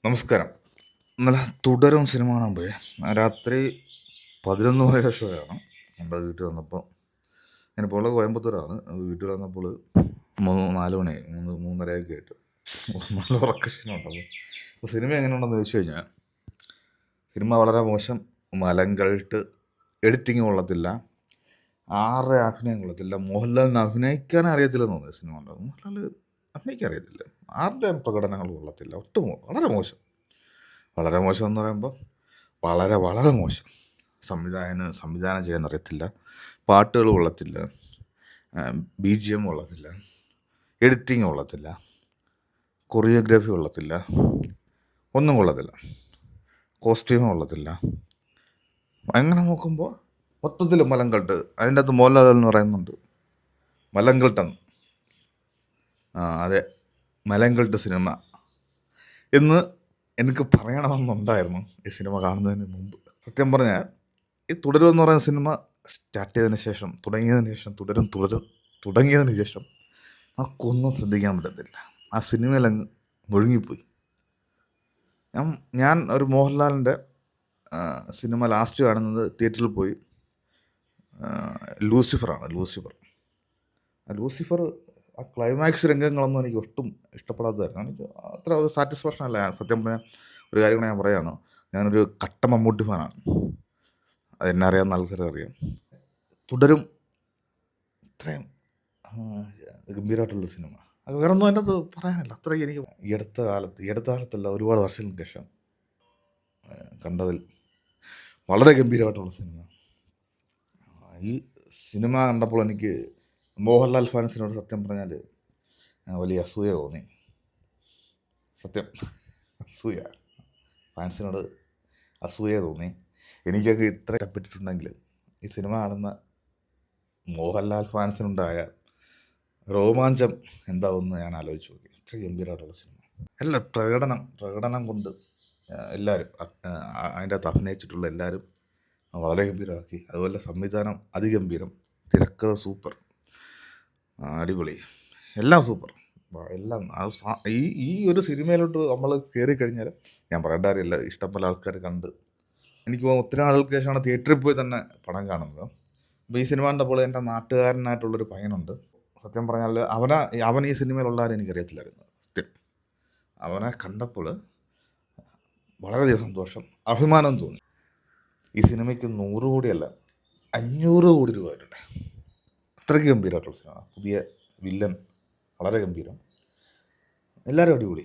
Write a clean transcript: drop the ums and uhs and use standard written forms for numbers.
നമസ്കാരം. ഇന്നലെ തുടരും സിനിമ കാണുമ്പോഴേ രാത്രി 11 മണിയുടെ ഷോയാണ്. നമ്മുടെ വീട്ടിൽ വന്നപ്പോൾ ഞാനിപ്പോൾ ഉള്ളത് കോയമ്പത്തൂരാണ്. വീട്ടിൽ വന്നപ്പോൾ 4 മണി 3:30 ആയിട്ട് നല്ല ഉറക്കക്ഷീണമുണ്ടത്. അപ്പോൾ സിനിമ എങ്ങനെയുണ്ടെന്ന് ചോദിച്ചു കഴിഞ്ഞാൽ സിനിമ വളരെ മോശം, മലങ്കൾട്ട്, എഡിറ്റിങ് കൊള്ളത്തില്ല, ആരുടെ അഭിനയം കൊള്ളത്തില്ല. മോഹൻലാലിന് അഭിനയിക്കാൻ അറിയത്തില്ലെന്ന് തോന്നുന്നു സിനിമ ഉണ്ടാകും. മോഹൻലാൽ അഭിനയിക്കാൻ അറിയത്തില്ല, ആരുടെയും പ്രകടനങ്ങൾ കൊള്ളത്തില്ല, ഒട്ടും വളരെ മോശം. വളരെ മോശം എന്ന് പറയുമ്പോൾ വളരെ വളരെ മോശം. സംവിധാനം ചെയ്യാൻ അറിയത്തില്ല, പാട്ടുകൾ കൊള്ളത്തില്ല, BGM കൊള്ളത്തില്ല, എഡിറ്റിങ് കൊള്ളത്തില്ല, കൊറിയോഗ്രാഫി കൊള്ളത്തില്ല, ഒന്നും കൊള്ളത്തില്ല, കോസ്റ്റ്യൂം കൊള്ളത്തില്ല. അങ്ങനെ നോക്കുമ്പോൾ മൊത്തത്തിൽ മലങ്കൾട്ട്. അതിൻ്റെ അകത്ത് മോഹൻലാൽ എന്ന് പറയുന്നുണ്ട്, മലങ്കൾട്ടെന്ന്. അതെ, മലങ്കൾട്ട് സിനിമ എന്ന് എനിക്ക് പറയണമെന്നുണ്ടായിരുന്നു ഈ സിനിമ കാണുന്നതിന് മുമ്പ്. സത്യം പറഞ്ഞാൽ ഈ തുടരും എന്ന് പറയുന്ന സിനിമ സ്റ്റാർട്ട് ചെയ്തതിന് ശേഷം, തുടങ്ങിയതിന് ശേഷം നമുക്കൊന്നും ശ്രദ്ധിക്കാൻ പറ്റത്തില്ല. ആ സിനിമയിൽ അങ്ങ് മുഴുങ്ങിപ്പോയി. ഞാൻ ഒരു മോഹൻലാലിൻ്റെ സിനിമ ലാസ്റ്റ് കാണുന്നത് തിയേറ്ററിൽ പോയി ലൂസിഫറാണ്. ലൂസിഫർ ആ ക്ലൈമാക്സ് രംഗങ്ങളൊന്നും എനിക്ക് ഒട്ടും ഇഷ്ടപ്പെടാത്തതായിരുന്നു. എനിക്ക് അത്ര സാറ്റിസ്ഫാക്ഷൻ അല്ല. സത്യം പറഞ്ഞാൽ ഒരു കാര്യം കൂടെ ഞാൻ പറയുകയാണ്, ഞാനൊരു കട്ട മമ്മൂട്ടി ഫാനാണ്. അതെന്നെ അറിയാവുന്ന ആൾക്കാരെ അറിയാം. തുടരും ഇത്രയും ഗംഭീരമായിട്ടുള്ള സിനിമ, അത് വേറെ ഒന്നും അതിൻ്റെ അത് പറയാനില്ല. അത്രയും എനിക്ക് ഈ അടുത്ത കാലത്തല്ല, ഒരുപാട് വർഷങ്ങൾക്ക് ശേഷം കണ്ടതിൽ വളരെ ഗംഭീരമായിട്ടുള്ള സിനിമ. ഈ സിനിമ കണ്ടപ്പോൾ എനിക്ക് മോഹൻലാൽ ഫാൻസിനോട് സത്യം പറഞ്ഞാൽ വലിയ അസൂയ തോന്നി. സത്യം, അസൂയ. ഫാൻസിനോട് അസൂയ തോന്നി. എനിക്കൊക്കെ ഇത്ര ഇഷ്ടപ്പെട്ടിട്ടുണ്ടെങ്കിൽ ഈ സിനിമ കാണുന്ന മോഹൻലാൽ ഫാൻസിനുണ്ടായ രോമാഞ്ചം എന്താവുമെന്ന് ഞാൻ ആലോചിച്ച് നോക്കി. ഇത്ര ഗംഭീരമായിട്ടുള്ള സിനിമ. അല്ല, പ്രകടനം കൊണ്ട് എല്ലാവരും അതിൻ്റെ അകത്ത് അഭിനയിച്ചിട്ടുള്ള എല്ലാവരും വളരെ ഗംഭീരമാക്കി. അതുപോലെ സംവിധാനം അതിഗംഭീരം, തിരക്കഥ സൂപ്പർ, അടിപൊളി, എല്ലാം സൂപ്പർ. എല്ലാം ഈ ഒരു സിനിമയിലോട്ട് നമ്മൾ കയറി കഴിഞ്ഞാൽ ഞാൻ പറയേണ്ട കാര്യമില്ല. ഇഷ്ടംപോലെ ആൾക്കാർ കണ്ട്, എനിക്ക് ഒത്തിരി ആളുകൾക്ക് ശേഷമാണ് തിയേറ്ററിൽ പോയി തന്നെ പടം കാണുന്നത്. അപ്പോൾ ഈ സിനിമ കണ്ടപ്പോൾ എൻ്റെ നാട്ടുകാരനായിട്ടുള്ളൊരു പയ്യനുണ്ട്. സത്യം പറഞ്ഞാൽ അവൻ ഈ സിനിമയിലുള്ളവരെ എനിക്കറിയത്തില്ലായിരുന്നു. സത്യം, അവനെ കണ്ടപ്പോൾ വളരെയധികം സന്തോഷം, അഭിമാനം തോന്നി. ഈ സിനിമയ്ക്ക് 100 കോടിയല്ല, 500 കോടി രൂപ ആയിട്ടുണ്ട്. അത്രയ്ക്ക് ഗംഭീരമായിട്ടുള്ള സിനിമ. പുതിയ വില്ലൻ വളരെ ഗംഭീരം, എല്ലാവരും അടിപൊളി.